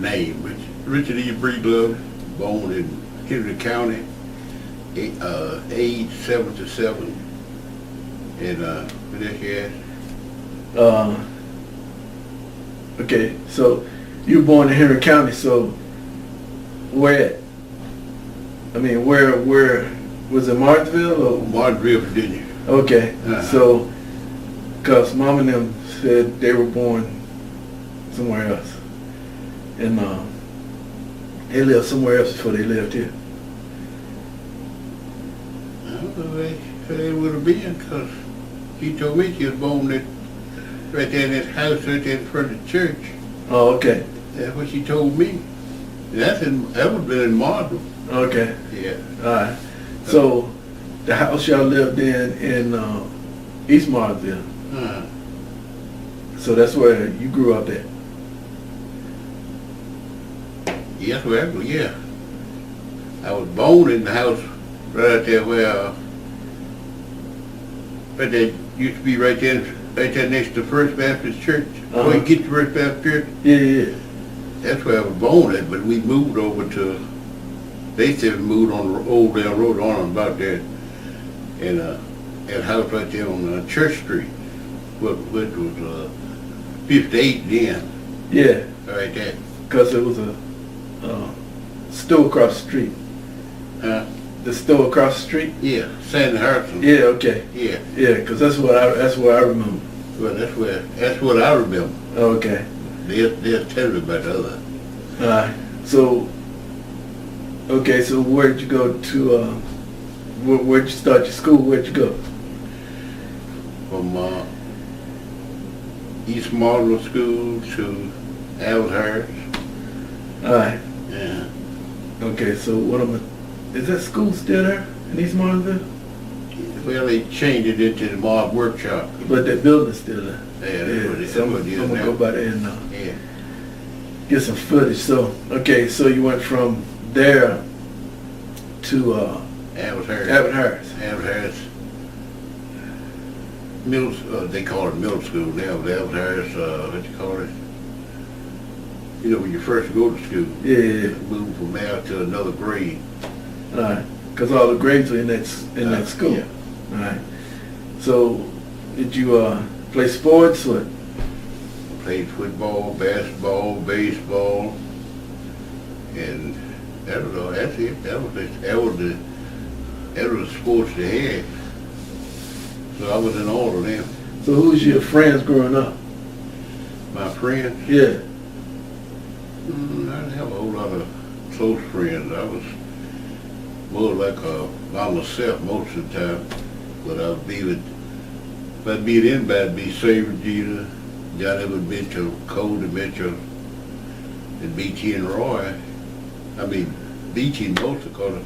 name. Richard E. Breedlove, born in Henry County, age 77. And what else you asked? Okay, so you were born in Henry County, so where? I mean, where was it, Martinsville or? Martinsville, Virginia. Okay, so, cause Mom and them said they were born somewhere else, and they lived somewhere else before they lived here. I don't know where they would have been, because she told me she was born right there in that house right there in front of the church. Oh, okay. That's what she told me. That would have been in Martinsville. Okay. Yeah. All right. So, the house y'all lived in East Martinsville. So that's where you grew up at. Yes, well, yeah. I was born in the house right there where, right there used to be right there next to First Baptist Church. Before you get to First Baptist Church. Yeah. That's where I was born at, but we moved over to, they said we moved on the old down road on about there, and that house right there on Church Street, which was 58 then. Yeah. Right there. Because it was a store across the street. The store across the street? Yeah, Sandy Harrison. Yeah, okay. Yeah. Yeah, because that's what I remember. Well, that's what I remember. Okay. They'll tell me about the other. So where'd you go to, where'd you start your school? Where'd you go? From East Marlboro School to Alshurst. Alright. Yeah. Okay, so is that school still there in East Martinsville? Well, they changed it into the Mob Workshop. But that building's still there. Yeah, that's so what it is I'm gonna now. go by there and Yeah. get some footage. So, okay, so you went from there to Alshurst. Alshurst. They call it middle school now, but Alshurst, what you call it? You know, when you first go to school. Yeah. Move from there to another grade. Alright, because all the grades are in that school. Yeah. Alright. So, did you play sports? What? Played football, basketball, baseball, and I don't know. That's it. That was the sports they had. So I was in all of them. So who was your friends growing up? My friends, Yeah. I didn't have a whole lot of close friends. I was more like by myself most of the time. But if I'd be with anybody, it'd be Saver Jeter, Johnny Mitchell, Cody Mitchell, and BT and Roy. I mean, BT mostly because I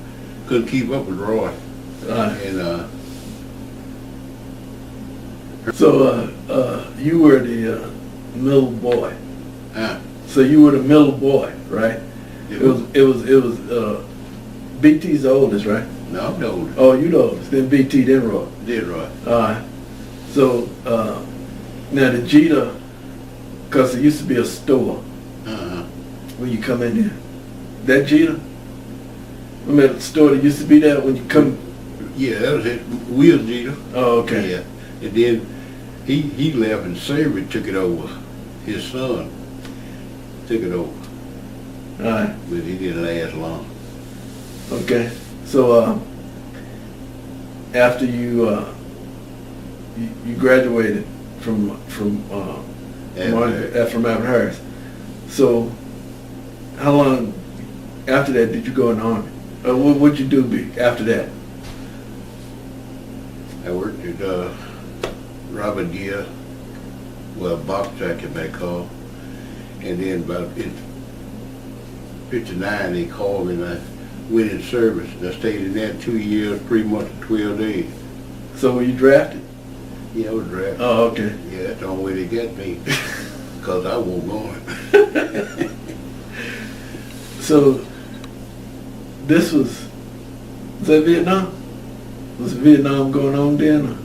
couldn't keep up with Roy. And so you were the middle boy. huh? So you were the middle boy, right? It was BT's the oldest, right? No, I'm the oldest. Oh, you the oldest. Then BT, then Roy. Did Roy. So now the Jeter, because there used to be a store when you come in there. That Jeter? Remember the store that used to be there when you come? Yeah, that was it. Will Jeter. Oh, okay. Yeah. And then he left and Savory took it over. His son took it over. Alright. But he didn't last long. Okay. So after you graduated from Alshurst, so how long after that did you go in the Army? What'd you do after that? I worked at Robert Gear, well, box jacket back call. And then about in 59 they called me and I went in service. And I stayed in there 2 years, 3 months, and 12 days. So were you drafted? Yeah, I was drafted. Oh, okay. Yeah, that's the only way they got me. Because I wasn't going. So this was that Vietnam? Was Vietnam going on then? Or?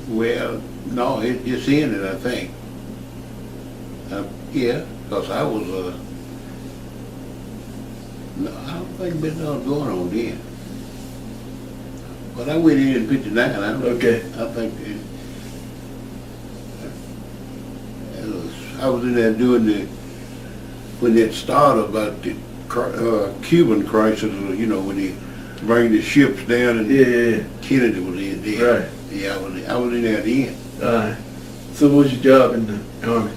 Well, no, it's ended, I think. Yeah, because I was No, I don't think been done going on then. But I went in 59. Okay. I think I was in there doing when it started about the Cuban crisis, you know, when they bring the ships down and Yeah. Kennedy was in there. Right. Yeah, I was in there then. So what was your job in the Army?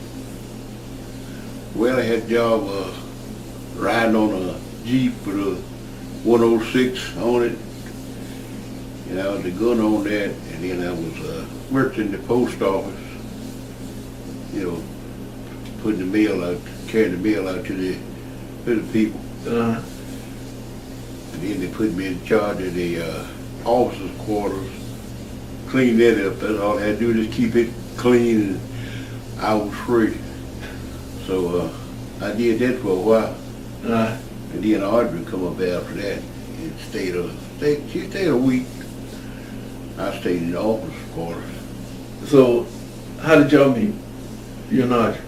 Well, I had a job riding on a Jeep with a 106 on it. And I was the gun on that, and then I was worked in the post office, you know, putting the mail out, carrying the mail out to the people. And then they put me in charge of the officers' quarters, clean that up. That's all I had to do, just keep it clean, and I was free. So I did that for a while. And then Audrey come up after that and she stayed a week. I stayed in the office quarters. So how did y'all meet? You and Audrey?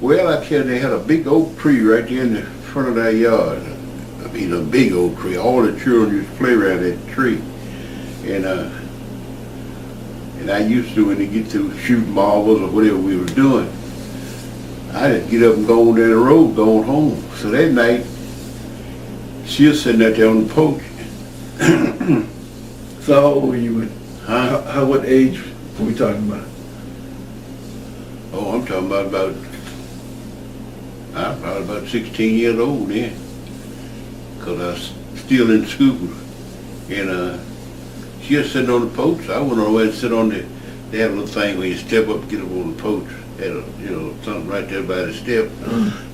Well, I tell you, they had a big oak tree right there in the front of their yard. I mean, a big oak tree. All the children used to play around that tree. And I used to, when they get to shooting marbles or whatever we were doing, I just get up and go on down the road, going home. So that night, she was sitting out there on the porch. So how old were you? What age were we talking about? Oh, I'm talking about I'm probably about 16 years old then. Because I was still in school. And she was sitting on the porch. I went over and sit on they had a little thing where you step up and get up on the porch. Had a, you know, something right there by the step.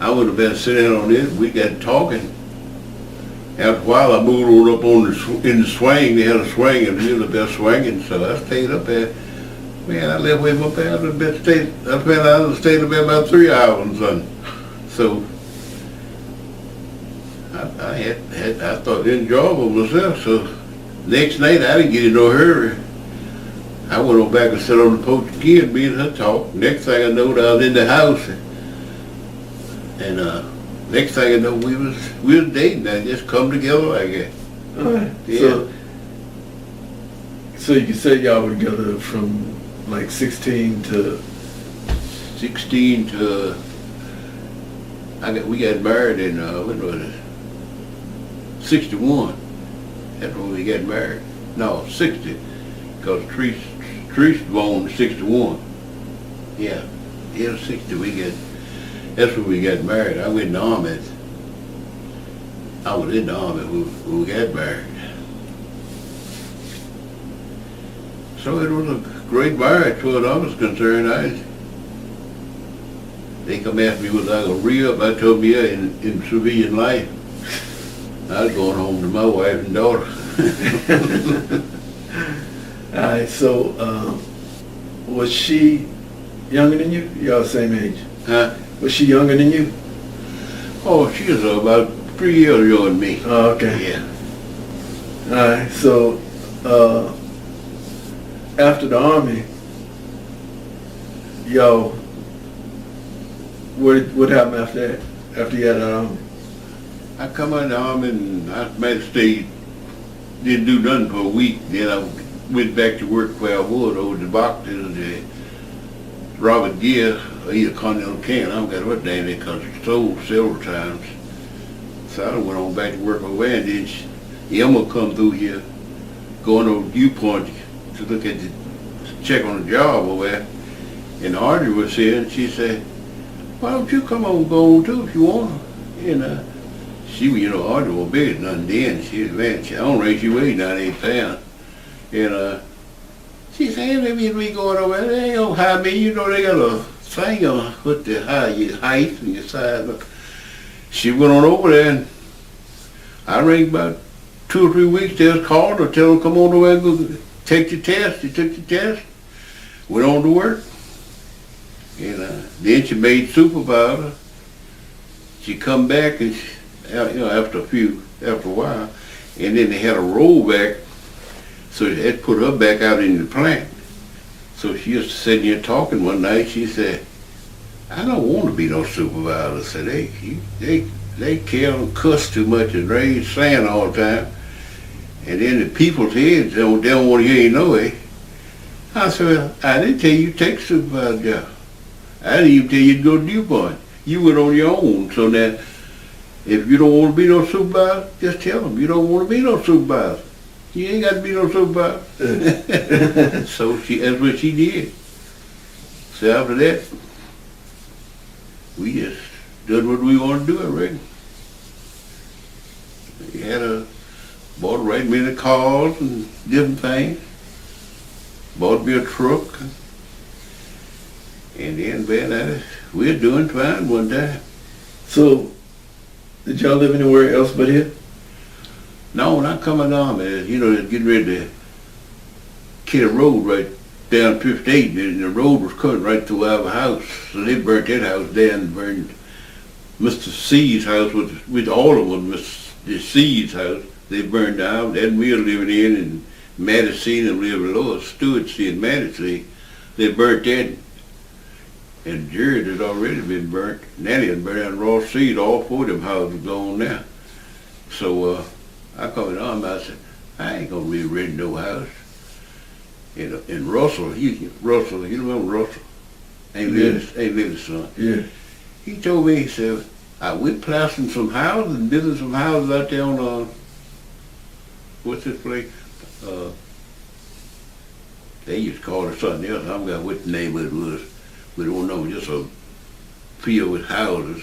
I would have been sitting on it. We got talking. After a while, I moved on up on in the swing. They had a swing, and we was up there swinging. So I stayed up there. Man, I left with him up there. I stayed up there about 3 hours and something. So I thought enjoyable myself. So next night, I didn't get in no hurry. I went on back and sat on the porch again, me and her talk. Next thing I know, I was in the house, and next thing I know, we was dating. I just come together like that. All right. Yeah. So you can say y'all were together from like 16 to 16 to we got married in when was it? 61. That's when we got married. No, 60, because Treese born in 61. Yeah, 60. That's when we got married. I went in the Army. I was in the Army when we got married. So it was a great marriage as far as I was concerned. They come after me, was I gonna re-up? I told me, yeah, in civilian life, I was going home to my wife and daughter. All right, so was she younger than you? Y'all the same age? Huh? Was she younger than you? Oh, she was about 3 years younger than me. Oh, okay. Yeah. All right, so after the Army, y'all, what happened after that? After you had the Army? I come out of the Army and I might have stayed, didn't do nothing for a week. Then I went back to work where I was over the boxes, Robert Gear, either Continental Can, I don't got what name it, because it sold several times. So I went on back to work over there, and then Emma come through here, going over Viewpoint to look at check on the job over there. And Audrey was here, and she said, why don't you come on, go on too if you want. And she, you know, Audrey was big as nothing then. She was, man, I don't think she weighed 98 pounds. And she said, maybe we going over there, they ain't gonna hire me. You know, they got a thing on with the your height and your size. She went on over there, and I rang about 2 or 3 weeks. They was called to tell them come on over and go take the test. She took the test, went on to work. And then she made supervisor. She come back, and she, you know, after a while, and then they had a rollback, so they had to put her back out in the plant. So she was sitting here talking one night. She said, I don't want to be no supervisor. I said, hey, they kill and cuss too much and raise sand all the time. And then the people's heads they don't want to hear you no way. I said, well, I didn't tell you to take supervisor job. I didn't even tell you to go to DuPont. You went on your own. So now, if you don't want to be no supervisor, just tell them you don't want to be no supervisor. You ain't got to be no supervisor. So that's what she did. So after that, we just did what we wanted to do, I reckon. We had bought a right many cars and different things. Bought me a truck. And then, man, we're doing fine one time. So, did y'all live anywhere else but here? No, when I coming on, man, you know, getting ready to get a road right down 58, and the road was coming right through our house. So they burnt that house down, burned Mr. C's house with all of them, Mr. C's house. They burned down. That we were living in, and Madison and lived below us, Stewart C and Madison. They burnt that. And Jared had already been burnt. Nanny had burned down Ross Seed. All four of them houses gone now. So I called on. I said, I ain't gonna be renting no house. And Russell, you remember Russell? Ain't living son. Yeah. He told me, he said, we're plastering some houses and building some houses out there on what's this place? They used to call it something else. I forgot what the name of it was. We don't know, just a field with houses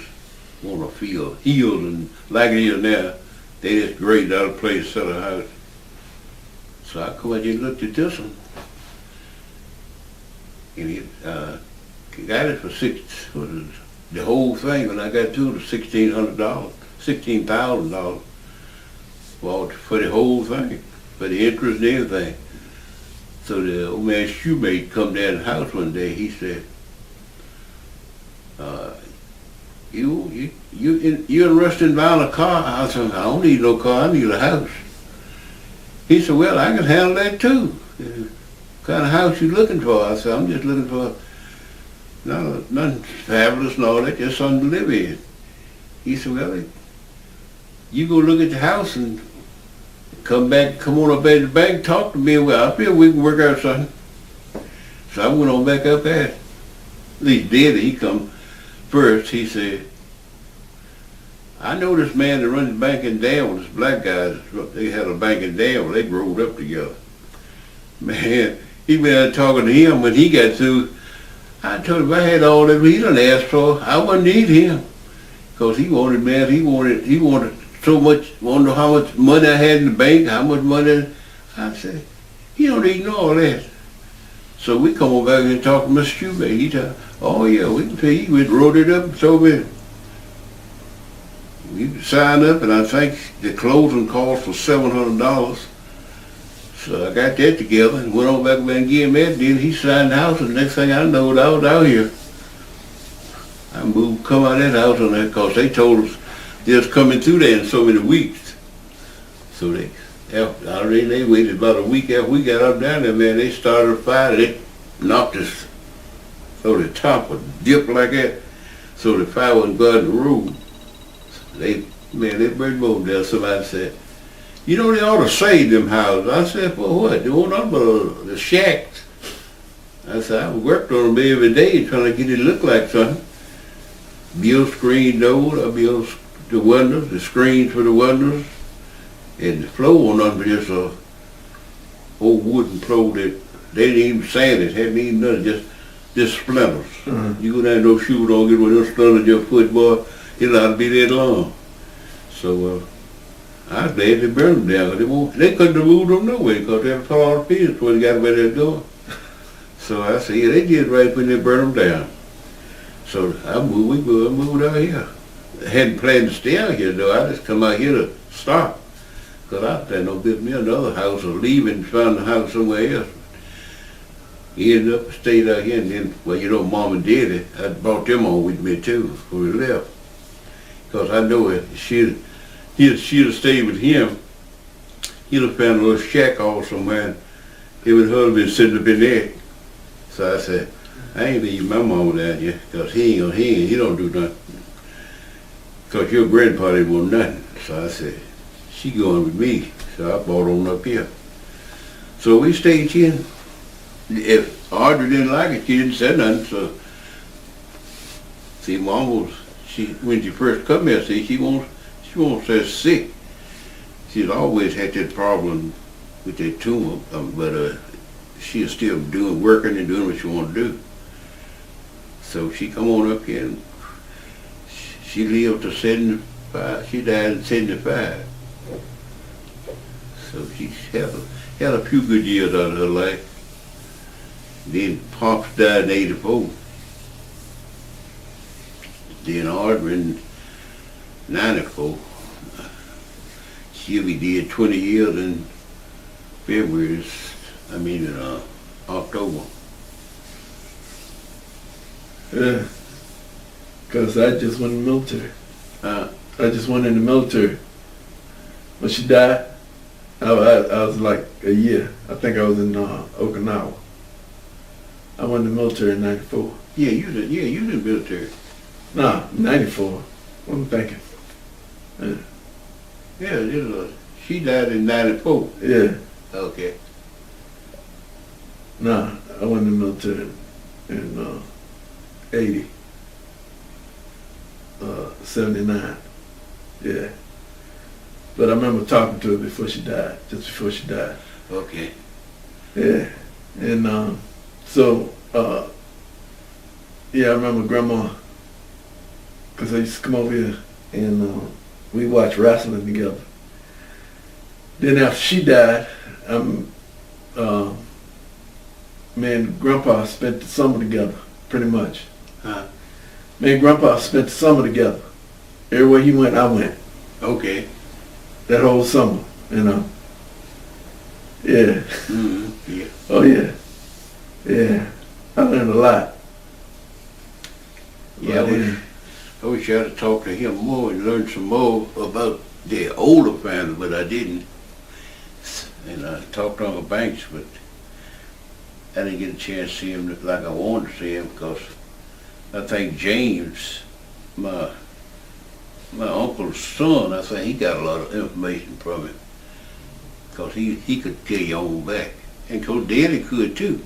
on a field, hills, and like it is now, they just graded out a place to sell a house. So I come out and looked at this one, and he got it for the whole thing. When I got to it, $1,600, $16,000 for the whole thing, for the interest and everything. So the old man shoemate come down to the house one day. He said, you interested in buying a car? I said, I don't need no car, I need a house. He said, well, I can handle that too. What kind of house you looking for? I said, I'm just looking for nothing fabulous and all that, just something to live in. He said, well, you go look at the house and come on up at the bank, talk to me. Well, I feel we can work out something. So I went on back up there. At least did. He come first. He said, I know this man that runs the bank in Danville, this black guy, they had a bank in Danville, they growed up together. Man, he been out talking to him when he got through. I told him I had all that he done asked for, I wouldn't need him. Because he wanted so much, wanted to know how much money I had in the bank, how much money. I said, he don't even know all that. So we come on back and talk to Mr. Shoemate. He said, oh yeah, we can pay you. We wrote it up and so we signed up, and I think the closing cost was $700. So I got that together and went on back and gave him that. Then he signed the house, and the next thing I know, I was out here. I come out of that house on that because they told us they was coming through there in so many weeks. So they waited about a week after we got up down there, man. They started a fire. They knocked us so the top would dip like that, so the fire wouldn't go out the room. They burned both down. Somebody said, you know, they ought to save them houses. I said, well, what? They want nothing but the shacks. I said, I worked on them every day trying to get it to look like something. Build screen doors, I built the windows, the screens for the windows, and the floor on them just a old wooden floor that they didn't even sand it, hadn't even done it, just splinters. Mm-hmm. You go down those shoes, don't get one of those splinters your foot, boy, it'll not be that long. So I was glad they burned them down. They couldn't have moved them no way because they had fell off the pieces before they got by that door. So I said, yeah, they did right when they burned them down. So we moved out here. I hadn't planned to stay out here though. I just come out here to stop. Because I thought no business me another house or leave and find a house somewhere else. He ended up stayed out here, and then, well, you know, Mom and Daddy, I brought them on with me too when we left. Because I know if she'd have stayed with him, he'd have found a little shack off somewhere, and him and her been sitting up in there. So I said, I ain't leaving my mama down here, because he don't do nothing. 'cause your grandpa didn't want nothing. So I said, she going with me. So I brought on up here. So we stayed here. If Audrey didn't like it, she didn't say nothing. So, see, Mom was, when she first come here, see, she won't say sick. She's always had that problem with that tumor, but she's still working and doing what she want to do. So she come on up here and she lived to 75. She died at 75. So she had a few good years out of her life. Then Pops died in 84. Then Audrey in 94. She'll be dead 20 years in February, in October. Yeah. Because I just went in the military. Huh? I just went in the military. When she died, I was like a year. I think I was in Okinawa. I went in the military in 94. Yeah, you was in the military. Nah, 94. What am I thinking? Yeah, she died in 94. Yeah. Okay. Nah, I went in the military in 80. 79. Yeah. But I remember talking to her before she died, just before she died. Okay. Yeah. And yeah, I remember Grandma, because I used to come over here and we watched wrestling together. Then after she died, me and Grandpa spent the summer together, pretty much. Huh? Me and Grandpa spent the summer together. Everywhere he went, I went. Okay. That whole summer, you know. Yeah. Mm-hmm. Yeah. Oh yeah. Yeah. I learned a lot. Yeah, I wish I had to talk to him more and learn some more about the older family, but I didn't. And I talked to Uncle Banks, but I didn't get a chance to see him like I wanted to see him, because I think James, my uncle's son, I think he got a lot of information from him, because he could tell you all back. And of course Daddy could too.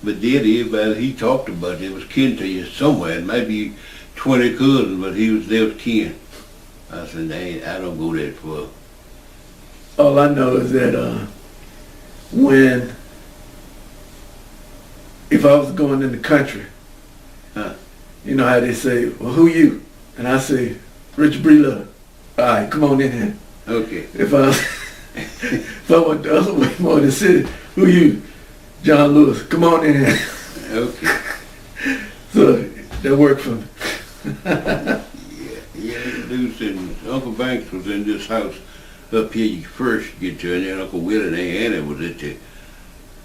But Daddy, everybody he talked about, there was kin to you somewhere. It might be 20 cousins, but there was kin. I said, I don't go that far. All I know is that if I was going in the country, Huh? you know how they say, well, who you? And I say, Richard Breedlove. All right, come on in here. Okay. If I went the other way more in the city, who you? John Lewis. Come on in here. Okay. So that worked for me. Yeah, Luce and Uncle Banks was in this house up here you first get to, and then Uncle Willie and Aunt Annie was at the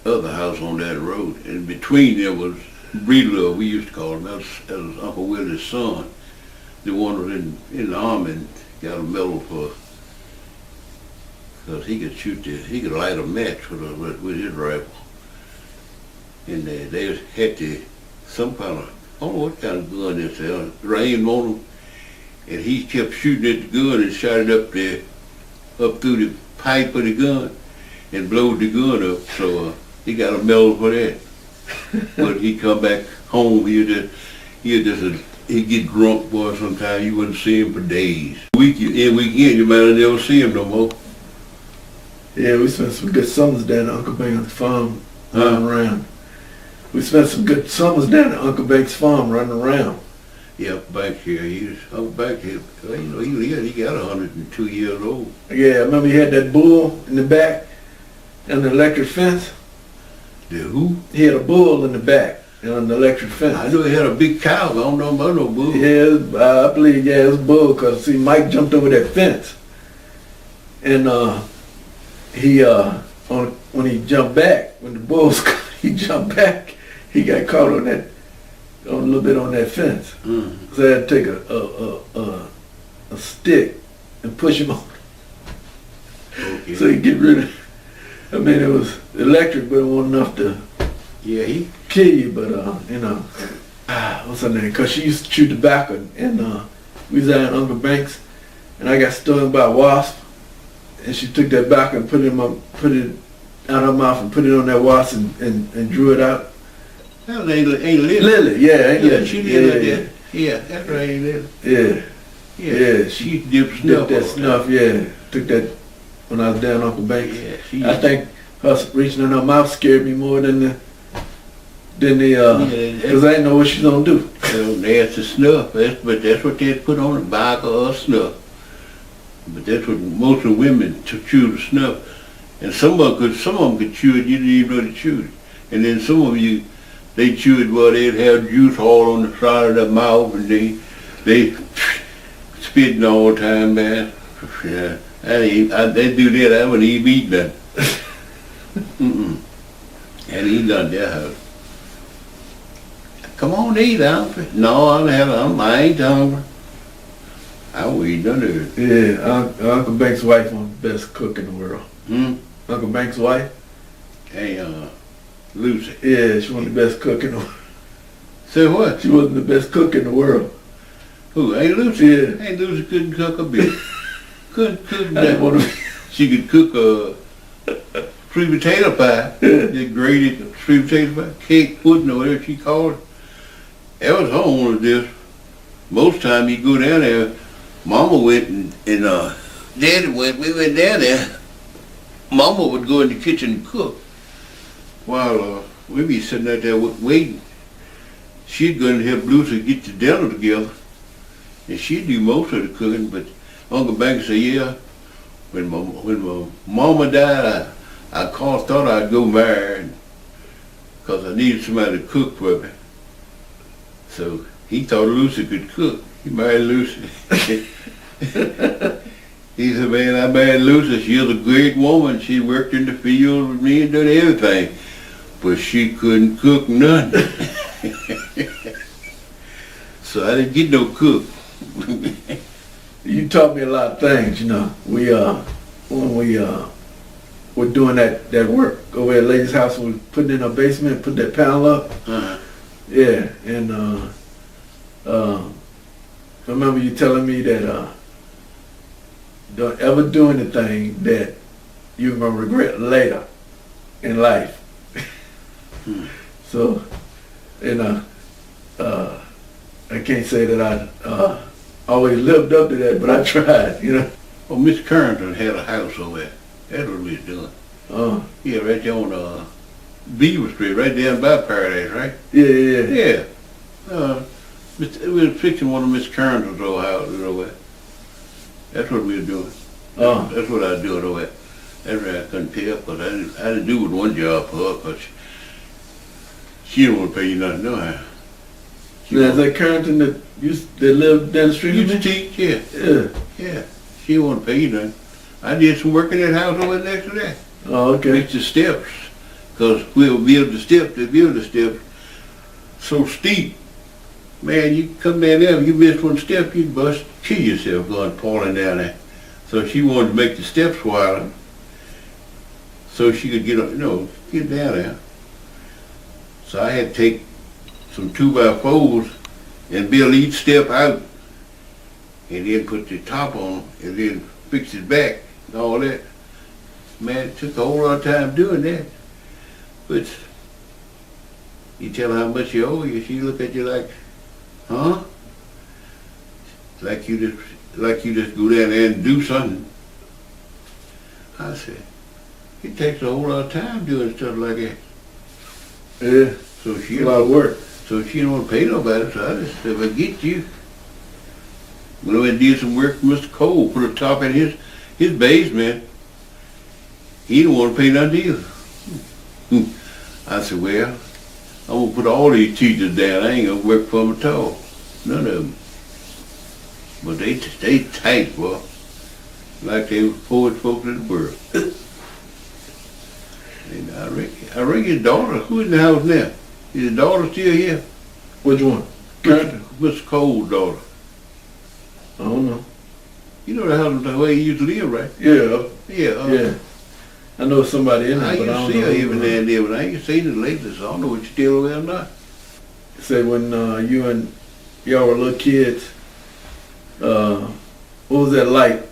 other house on that road. And between there was Breedlove, we used to call him. That was Uncle Willie's son. The one was in the army and got a medal for, because he could light a match with his rifle. And they had some kind of, I don't know what kind of gun this is, aimed on him, and he kept shooting at the gun and shot it up there, up through the pipe of the gun, and blowed the gun up. So he got a medal for that. But he come back home, he'd get drunk, boy. Sometimes you wouldn't see him for days. Weekend you might have never see him no more. Yeah, we spent some good summers down at Uncle Banks' farm running around. We spent some good summers down at Uncle Banks' farm running around. Yeah, back here, Uncle Banks, he got 102 years old. Yeah, I remember he had that bull in the back and the electric fence. The who? He had a bull in the back and on the electric fence. I knew he had a big cow, but I don't know about no bull. Yeah, I believe, yeah, it was a bull, because, see, Mike jumped over that fence. And when he jumped back, when the bulls, he jumped back, he got caught on a little bit on that fence. Mm. So I had to take a stick and push him on. Okay. So he get rid of, I mean, it was electric, but it wasn't enough to kill you, but, what's her name? Because she used to chew tobacco, and we was at Uncle Banks, and I got stung by a wasp, and she took that back and put it out her mouth and put it on that wasp and drew it out. That ain't Lily. Lily, yeah, ain't Lily. She live like that. Yeah, that's right, ain't Lily. Yeah. Yeah, she dipped snuff. That snuff, yeah. Took that when I was down Uncle Banks. Yeah, I think her reaching in her mouth scared me more than because I didn't know what she's gonna do. That's the snuff. But that's what they put on the bark of snuff. But that's what most of the women chew the snuff. And some of them could chew it. You didn't even know they chewed it. And then some of you, they chew it while they'd have juice all on the side of their mouth, and they spitting all the time, man. Yeah, they do that. I wouldn't even eat that. And he done that. Come on, eat, Alfie. No, I ain't hungry. I will eat none of it. Yeah, Uncle Banks' wife was the best cook in the world. Uncle Banks' wife? Hey, Lucy. Yeah, she wasn't the best cook in the world. Say what? She wasn't the best cook in the world. Who? Hey, Lucy? Yeah. Hey, Lucy couldn't cook a bit. couldn't cook that. She could cook a sweet potato pie. The grated sweet potato pie. Cake, pudding, or whatever she called it. That was home with this. Most time you go down there, Mama went and Daddy went, we went down there. Mama would go in the kitchen and cook. While we'd be sitting out there waiting. She'd go and help Lucy get the dinner together. And she'd do most of the cooking, but Uncle Banks said, yeah, when my mama died, I thought I'd go marry because I needed somebody to cook for me. So he thought Lucy could cook. He married Lucy. He said, man, I married Lucy. She was a great woman. She worked in the field with me and did everything. But she couldn't cook none. So I didn't get no cook. You taught me a lot of things, you know. When we were doing that work over at Lady's house, we put it in her basement, put that panel up. Yeah, and I remember you telling me that don't ever do anything that you're gonna regret later in life. So, I can't say that I always lived up to that, but I tried, you know. Well, Miss Carrington had a house over there. That's what we was doing. Yeah, right there on Beaver Street, right down by Paradise, right? Yeah. We was fixing one of Miss Carrington's old houses over there. That's what we were doing. That's what I was doing over there. That's why I couldn't pay up, because I didn't do with one job for her, because she didn't want to pay you nothing, no how. Is that Carrington that lived down the street? Used to teach, yeah. Yeah. She didn't want to pay you nothing. I did some work in that house over there next to that. Oh, okay. Fixed the steps, because we'll build the steps so steep. Man, you come down there, if you miss one step, you'd kill yourself going falling down there. So she wanted to make the steps wider, so she could get down there. So I had to take some 2x4s and build each step out, and then put the top on, and then fix it back and all that. Man, it took a whole lot of time doing that. But you tell her how much you owe you, she look at you like, huh? Like you just go down there and do something. I said, it takes a whole lot of time doing stuff like that. Yeah. So she a lot of work. So she don't want to pay nobody, so I just said, if I get you. When I went and did some work for Mr. Cole, put a top in his basement, he didn't want to pay nothing either. I said, well, I'm going to put all these teachers down. I ain't going to work for them at all. None of them. But they tight, boy. Like they were poorest folks in the world. And I reckon his daughter, who's in the house now? Is his daughter still here? Which one? Mr. Cole's daughter. I don't know. You know the house the way he used to live, right? Yeah. Yeah. I know somebody in there, I but I used don't to see know. her even there and there, but I ain't seen her lately, so I don't know if she's still around or not. Say when you and y'all were little kids, what was that like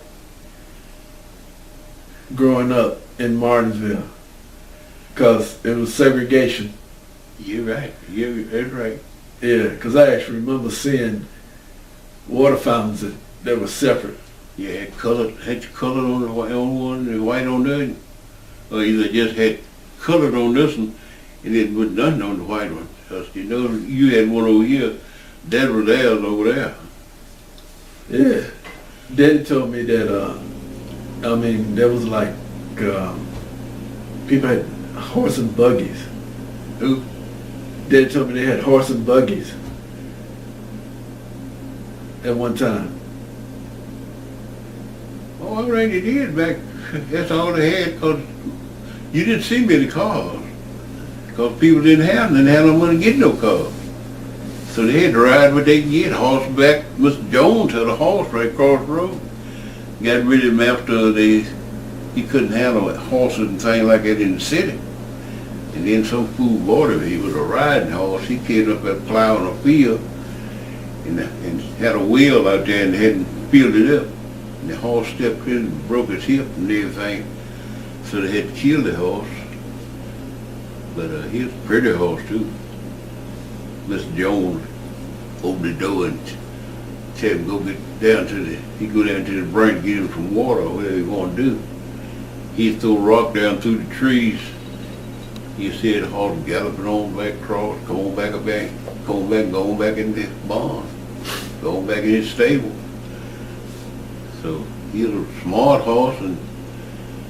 growing up in Martinsville? Because it was segregation. You're right. That's right. Yeah, because I actually remember seeing water fountains that were separate. You had colored on the white on one and white on the other. Or either just had colored on this one and then put nothing on the white one. Because you know you had one over here, that was theirs over there. Yeah. Daddy told me that, there was like, people had horse and buggies. Who? Daddy told me they had horse and buggies at one time. Oh, I reckon they did back. That's all they had, because you didn't see many cars. Because people didn't have no money to get no cars. So they had to ride what they could get, horseback. Mr. Jones had a horse right across the road. Got rid of him after he couldn't handle horses and things like that in the city. And then some fool bought him. He was a riding horse. He came up there plowing a field and had a wheel out there and hadn't filled it up. And the horse stepped in and broke his hip and everything. So they had to kill the horse. But he was a pretty horse too. Mr. Jones opened the door and tell him go he'd go down to the brink to get him some water or whatever he wanted to do. He'd throw a rock down through the trees. You see the horse galloping on back across, going back in the barn, going back in his stable. So he was a smart horse and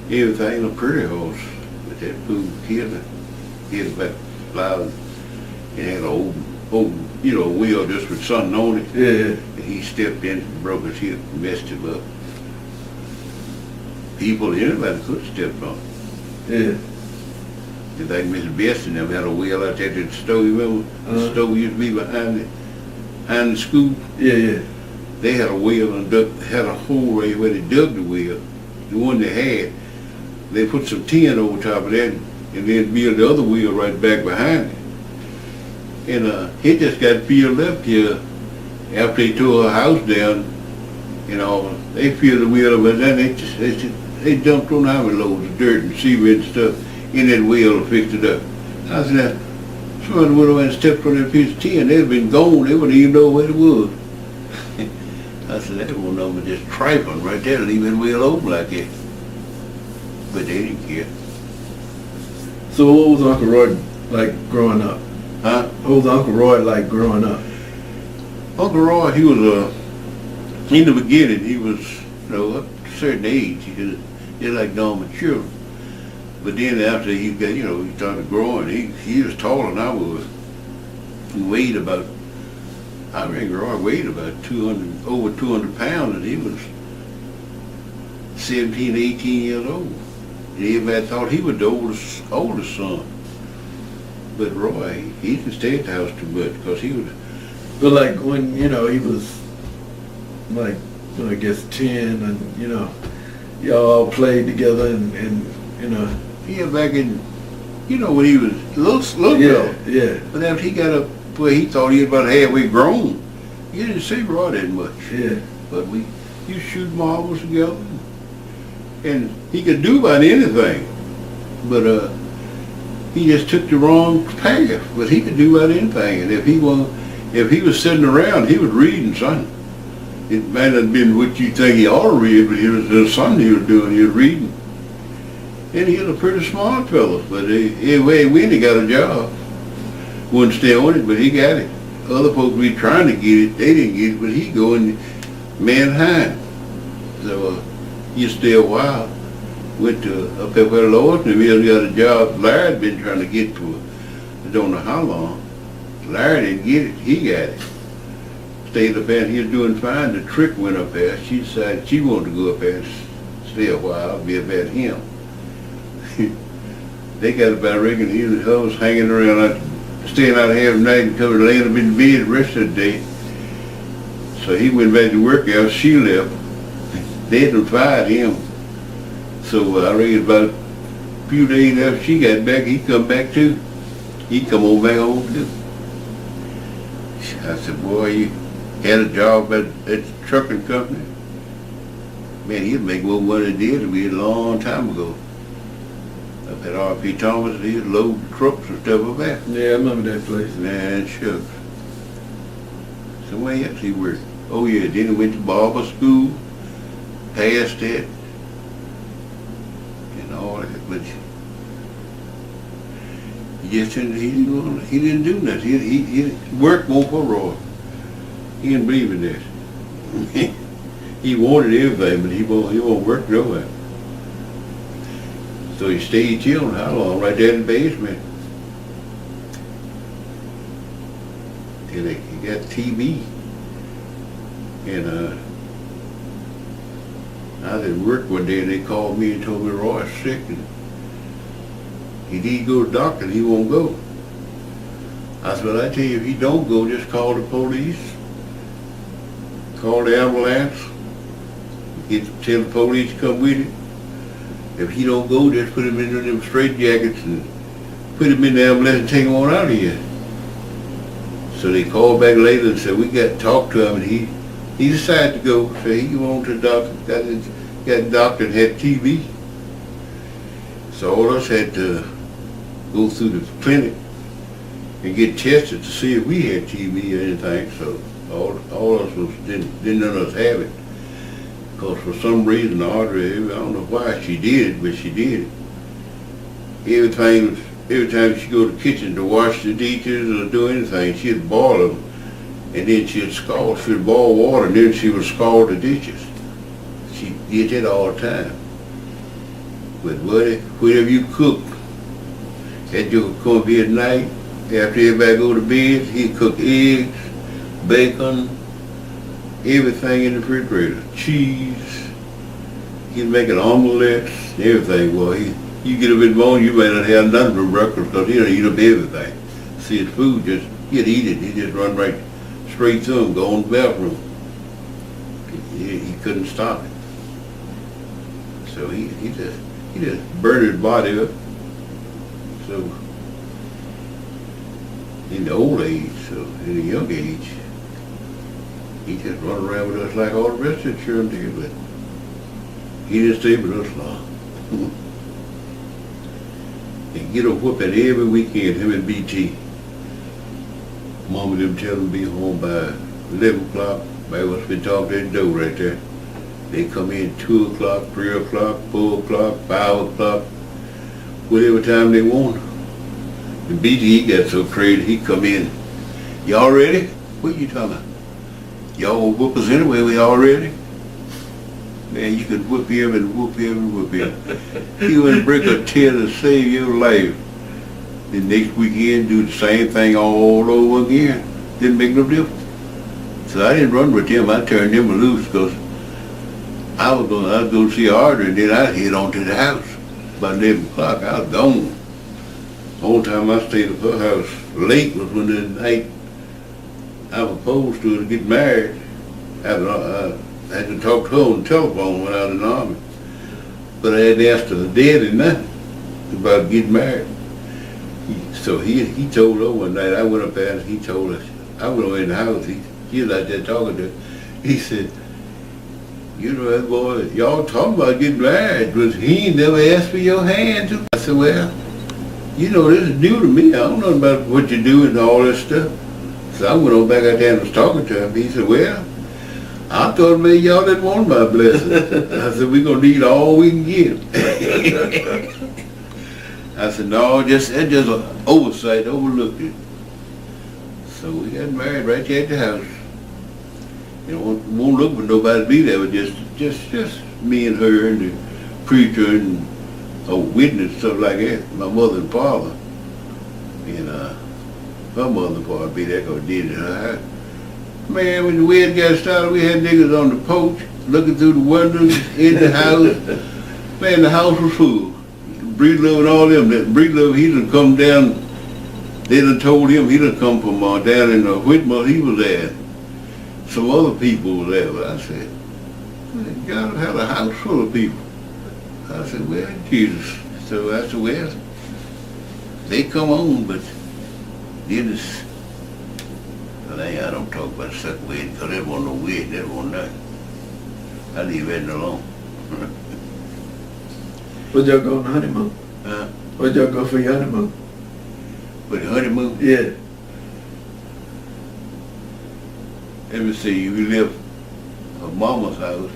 everything, a pretty horse. But that fool killed him. Hit back loud and had an old wheel just with something on it. Yeah. And he stepped in and broke his hip and messed him up. Anybody could step on it. Yeah. Just like Mr. Best and them had a wheel out there at the stove. You remember? The stove used to be behind the school. Yeah, yeah. They had a wheel and had a hole right where they dug the wheel. The one they had, they put some tin over top of that and then build the other wheel right back behind it. And he just got filled up here after they tore her house down. They filled the wheel up and then they dumped on how many loads of dirt and cement and stuff in that wheel and fixed it up. I said, somebody went over and stepped on that piece of tin. They'd been gone. They wouldn't even know where it was. I said, that one of them just trifling right there, leaving the wheel open like that. But they didn't care. So what was Uncle Roy like growing up? Huh? What was Uncle Roy like growing up? Uncle Roy, he was in the beginning, he was, up to a certain age, he was just like normal children. But then after he got, he started growing, he was taller than I was. He weighed about, I reckon Roy weighed about over 200 pounds, and he was 17, 18 years old. And everybody thought he was the oldest son. But Roy, he didn't stay at the house too much, because he was... But like when, he was like, I guess 10 and, y'all all played together and. Yeah, back in, when he was a little girl. Yeah. But after he got up where he thought he was about halfway grown, you didn't see Roy that much. Yeah. But we used to shoot marbles together. And he could do about anything. But he just took the wrong path. But he could do about anything. And if he was sitting around, he was reading something. It might not have been what you think he ought to read, but there was something he was doing. He was reading. And he was a pretty smart fellow, but anyway, when he got a job, wouldn't stay on it, but he got it. Other folks be trying to get it, they didn't get it, but he go in Manheim. So he stayed a while, went to up there where Lord, and he got a job Larry had been trying to get for, I don't know how long. Larry didn't get it, he got it. Stayed up there, he was doing fine, the trick went up there. She decided she wanted to go up there and stay a while, be about him. They got about, I reckon, he was hanging around, staying out half the night and coming laying up in bed the rest of the day. So he went back to work after she left. They had fired him. So I reckon about a few days after she got back, he come back too. He come on back home too. I said, boy, had a job at the trucking company. Man, he'd make more money than he did to me a long time ago. Up at R.P. Thomas, he'd load trucks and stuff up there. Yeah, I remember that place. Man, shucks. Somewhere else he worked. Oh yeah, then he went to barber school, passed that, and all that, but he didn't do nothing. He worked more for Roy. He didn't believe in this. He wanted everything, but he won't work nowhere. So he stayed chilling. How long? Right there in the basement. Till he got TV. And I was at work one day and they called me and told me Roy's sick and he need to go to the doctor and he won't go. I said, well, I tell you, if he don't go, just call the police, call the ambulance, tell the police to come with it. If he don't go, just put him in them straight jackets and put him in the ambulance and take him on out of here. So they called back later and said, we got to talk to him, and he decided to go. So he went to the doctor, got a doctor and had TV. So all of us had to go through the clinic and get tested to see if we had TB or anything. So all of us didn't none of us have it. Because for some reason, Audrey, I don't know why she did it, but she did it. Every time she'd go to the kitchen to wash the dishes or do anything, she'd boil them, and then she'd boil water, and then she would scald the dishes. She did that all the time. But whatever you cook, that you would come here at night, after everybody go to bed, he'd cook eggs, bacon, everything in the refrigerator, cheese. He'd make an omelette, everything. Well, you get up in the morning, you may not have nothing for breakfast because he'll eat up everything. See, his food he'd eat it. He'd just run right straight to him, go in the bathroom. He couldn't stop it. So he just burned his body up. So in the old age, so in the young age, he just run around with us like all the rest of the children did, but he didn't stay with us long. And get a whooping every weekend, him and BT. Mama them tell him to be home by 11 o'clock. By what's been talking to that door right there. They come in 2 o'clock, 3 o'clock, 4 o'clock, 5 o'clock, whatever time they want. And BT, he got so crazy, he come in. Y'all ready? What you talking about? Y'all whoop us anyway, we all ready? Man, you could whoop him and whoop him and whoop him. He wouldn't break a tear to save your life. The next weekend, do the same thing all over again. Didn't make no difference. So I didn't run with him. I turned him loose because I'd go see Audrey and then I'd head on to the house. By 11 o'clock, I was gone. The only time I stayed at her house late was when the night I was supposed to get married. I had to talk to her on the telephone when I was in the army. But I hadn't asked her daddy nothing about getting married. So he told her one night, I went up there and he told us, I went over in the house, he was out there talking to her. He said, you know that boy, y'all talking about getting married, but he ain't never asked for your hand too. I said, well, you know, this is new to me. I don't know about what you do and all this stuff. So I went on back out there and was talking to him. He said, well, I thought maybe y'all didn't want my blessing. I said, we're going to need all we can get. I said, no, that's just an oversight, overlooked it. So we got married right there at the house. You know, won't look for nobody to be there, but just me and her and the preacher and a witness, stuff like that. My mother and father. And her mother and father be there because did it in her house. Man, when the wedding got started, we had niggas on the porch looking through the windows in the house. Man, the house was full. Breedlove and all them. Breedlove, he done come down. They done told him he done come from down in Whitmore. He was there. Some other people were there. But I said, man, God had a house full of people. I said, well, Jesus. So I said, well, they come on, but then But I don't talk about second wedding, because that wasn't no wedding, that wasn't nothing. I leave that alone. Where'd y'all go on the honeymoon? Huh? Where'd y'all go for your honeymoon? For the honeymoon? Yeah. Let me see, we left her mama's house.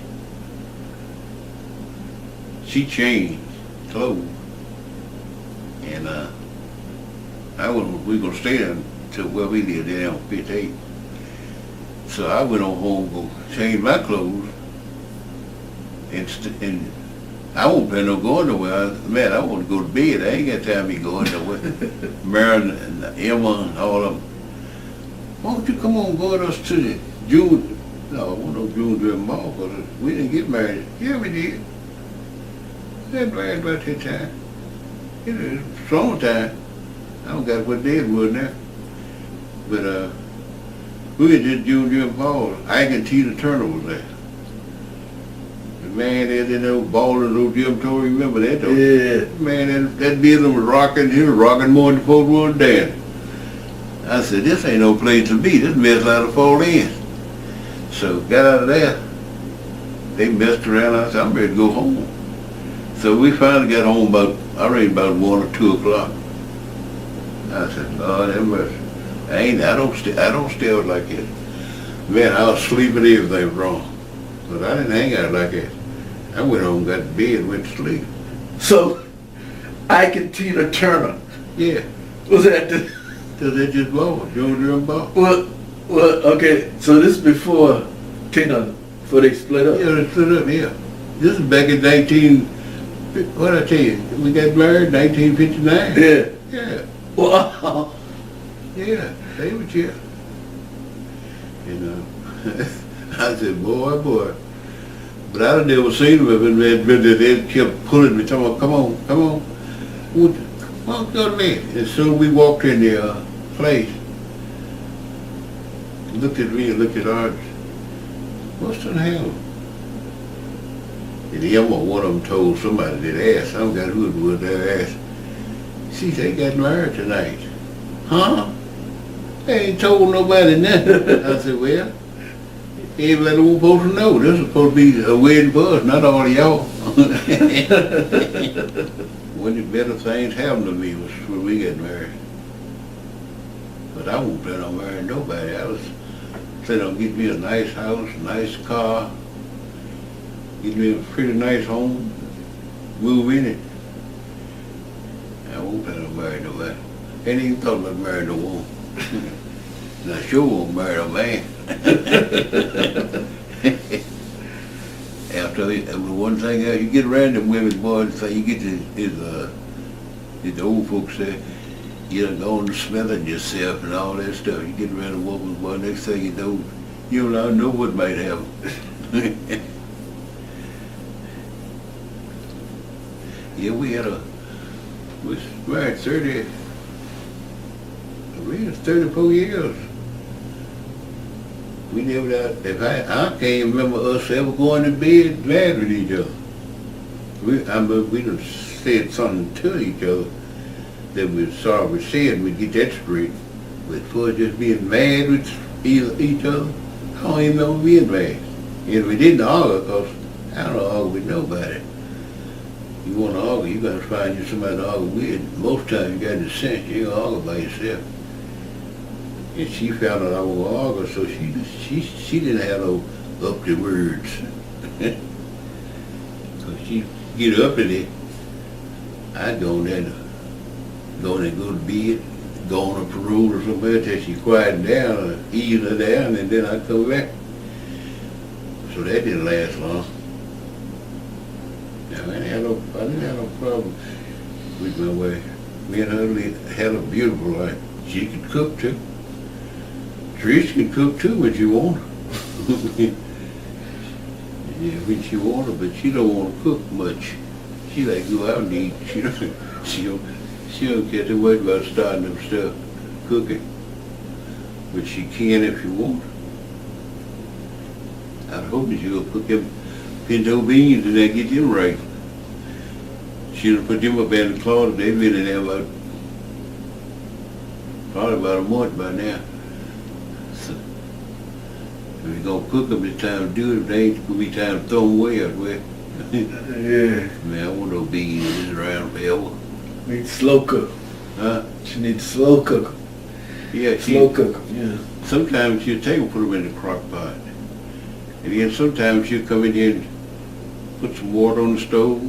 She changed clothes. And we gonna stay there until where we lived there on 58. So I went on home, go change my clothes, and I won't plan on going nowhere. Man, I want to go to bed. I ain't got time to be going nowhere. Marion and Emma and all of them. Why don't you come on, go with us to the June? No, I want no June during mall, because we didn't get married. Yeah, we did. We got married about that time. It was summertime. I don't got what day it was now. But we did June during fall. Ike and Tina Turner was there. The man that in those ballers, those Jim Tory, remember that though? Yeah. Man, that building was rocking. He was rocking more than the folks was dancing. I said, this ain't no place to be. This mess ought to fall in. So got out of there. They messed around. I said, I'm ready to go home. So we finally got home about 1 or 2 o'clock. I said, Lord have mercy. I don't stay out like that. Man, I was sleeping, everything was wrong. But I didn't hang out like that. I went home, got to bed, went to sleep. So, Ike and Tina Turner. Yeah. Was that the... So they just bought, June bought. Well, okay, so this is before before they split up. Yeah, they split up, yeah. This is back in what I tell you, we got married in 1959. Yeah. Yeah. Wow. Yeah, they were here. I said, boy. But I done never seen them, they kept pulling me, talking about, come on. Come on, go to me. And soon as we walked in the place, looked at me and looked at ours. What's the hell? And Emma, one of them told somebody that asked, I don't got who it was that asked. See, they got married tonight. Huh? They ain't told nobody nothing. I said, well, everybody was supposed to know. This is supposed to be a wedding for us, not all of y'all. One of the better things happened to me was when we got married. But I won't plan on marrying nobody. I was planning on getting me a nice house, a nice car, get me a pretty nice home, move in it. I won't plan on marrying nobody. Ain't even thought about marrying no woman. And I sure won't marry no man. After one thing else, you get around them women, boy, so you get the old folks say, you done gone to smelling yourself and all that stuff. You get around a woman, boy, next thing you don't know what might happen. Yeah, we was married 34 years. We never I can't remember us ever going to bed mad with each other. We done said something to each other that we sorry we said, we'd get that straight. But for just being mad with each other, I don't even remember being mad. And we didn't argue, because I don't argue with nobody. You want to argue, you got to find you somebody to argue with. Most times you got the sense, you ain't gonna argue by yourself. And she found out I was gonna argue, so she didn't have no up to words. So she get up in it, I'd go there and go to bed, go on a parole or somewhere till she quieted down or eased her down, and then I'd come back. So that didn't last long. Now, I didn't have no problem with my wife. Me and her had a beautiful life. She could cook too. Trish can cook too when she want. Yeah, when she want her, but she don't want to cook much. She like go out and eat. She don't care too much about starting them stuff, cooking. But she can if she want. I hope that she'll put them pinto beans and that get them right. She'll put them up in the closet. They've been in there probably about a month by now. So you're gonna cook them, it's time to do it. If they ain't gonna be time to throw them away out where. Yeah. Man, I want no beans in this around forever. Need to slow cook. Huh? She need to slow cook 'em. Yeah, Slow cook 'em, yeah. sometimes she'll take them, put them in the crock pot. And then sometimes she'll come in here and put some water on the stove,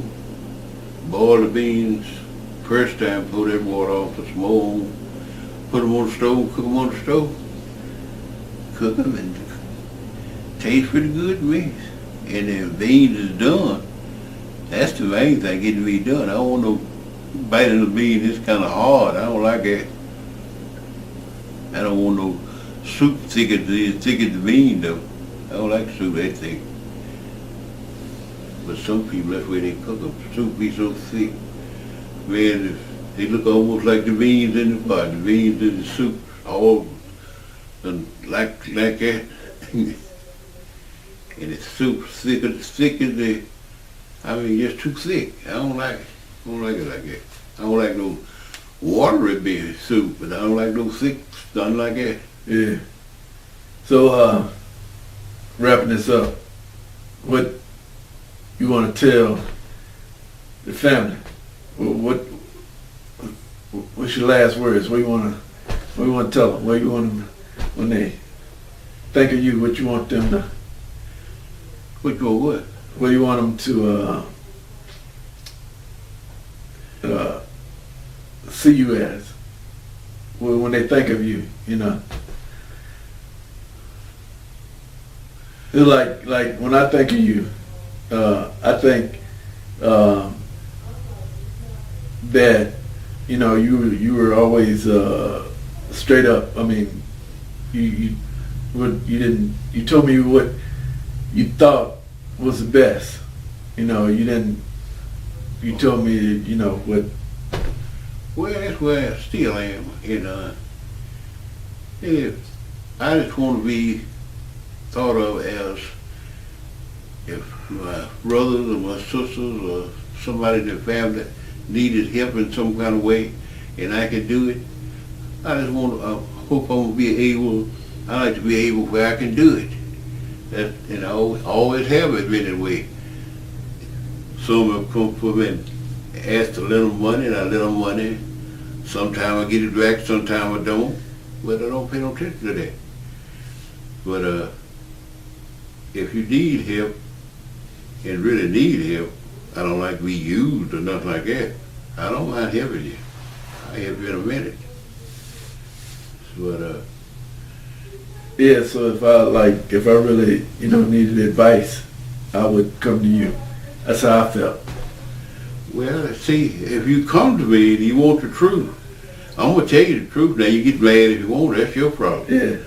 boil the beans. First time, pull that water off, put some more on, put them on the stove, cook them on the stove. Cook them and taste pretty good to me. And the beans is done. That's the main thing, getting me done. I don't want no biting the beans, it's kind of hard. I don't like that. I don't want no soup thick as the bean though. I don't like soup that thick. But some people, that's the way they cook them. Soup be so thick. Man, they look almost like the beans in the pot. The beans in the soup, all and like that. And the soup thick as the, I mean, just too thick. I don't like it. I don't like it like that. I don't like no watery bean soup, but I don't like no thick stuff like that. Yeah. So, wrapping this up, what you want to tell the family? What's your last words? What you want to tell them? What you want them when they think of you? What you want them to? Which one what? What you want them to see you as? When they think of you, you know. It's like when I think of you, I think that you were always straight up. I mean, you told me what you thought was the best. You told me what. Well, that's where I still am. If I just want to be thought of as if my brothers or my sisters or somebody in the family needed help in some kind of way and I can do it, I just want to, I hope I'm going to be able, I like to be able where I can do it. And I always have it been that way. Some have come for me and asked to lend them money and I lend them money. Sometimes I get it back, sometimes I don't, but I don't pay no attention to that. But if you need help and really need help, I don't like to be used or nothing like that. I don't mind helping you. I'll help you in a minute. But yeah, so if I really, needed advice, I would come to you. That's how I felt. well, see, if you come to me and you want the truth, I'm gonna tell you the truth. Now you get mad if you want, that's your problem. Yeah.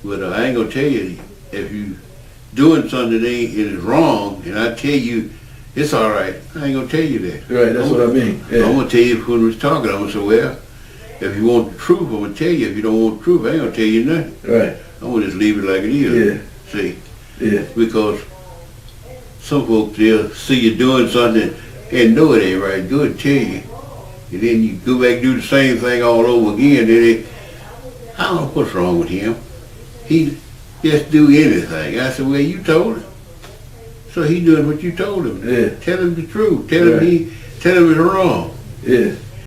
But I ain't gonna tell you if you doing something that is wrong, and I tell you it's all right. I ain't gonna tell you that. Right, that's what I mean. Yeah. I'm gonna tell you when we was talking. I'm gonna say, well, if you want the truth, I'm gonna tell you. If you don't want the truth, I ain't gonna tell you nothing. Right. I'm gonna just leave it like it is. Yeah. See? Yeah. Because some folks, they'll see you doing something and know it ain't right. Go and tell you. And then you go back and do the same thing all over again. Then I don't know what's wrong with him. He just do anything. I said, well, you told him. So he doing what you told him. Yeah. Tell him the truth. Tell him Right. tell him it's wrong. Yeah.